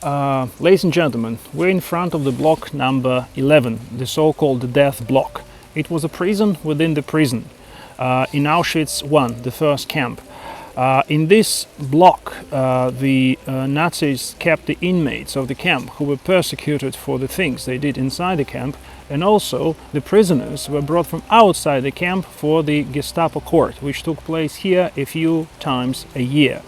Ladies and gentlemen, we're in front of the block number 11, the so-called death block. It was a prison within the prison in Auschwitz I, the first camp. In this block, the Nazis kept the inmates of the camp who were persecuted for the things they did inside the camp, and also the prisoners were brought from outside the camp for the Gestapo court, which took place here a few times a year.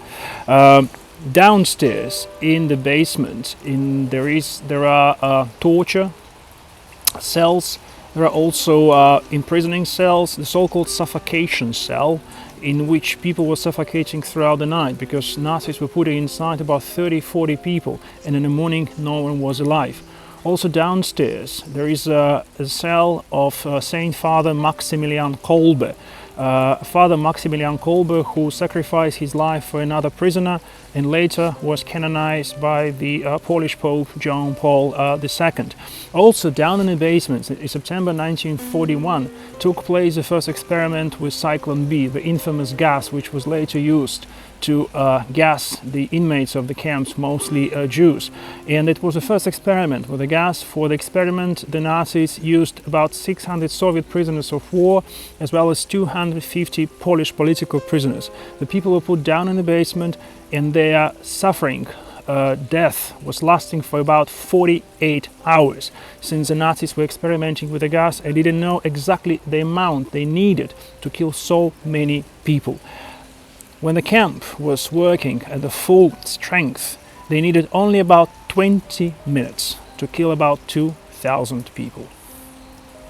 Downstairs in the basement, there are torture cells. There are also imprisoning cells, the so-called suffocation cell, in which people were suffocating throughout the night because Nazis were putting inside about 30-40 people, and in the morning no one was alive. Also downstairs there is a cell of Saint Father Maximilian Kolbe. Father Maximilian Kolbe, who sacrificed his life for another prisoner and later was canonized by the Polish Pope John Paul II. Also down in the basement in September 1941 took place the first experiment with Cyclone B, the infamous gas which was later used to gas the inmates of the camps, mostly Jews. And it was the first experiment with the gas. For the experiment, the Nazis used about 600 Soviet prisoners of war, as well as 250 Polish political prisoners. The people were put down in the basement, and their suffering, death, was lasting for about 48 hours. Since the Nazis were experimenting with the gas, I didn't know exactly the amount they needed to kill so many people. When the camp was working at the full strength, they needed only about 20 minutes to kill about 2,000 people.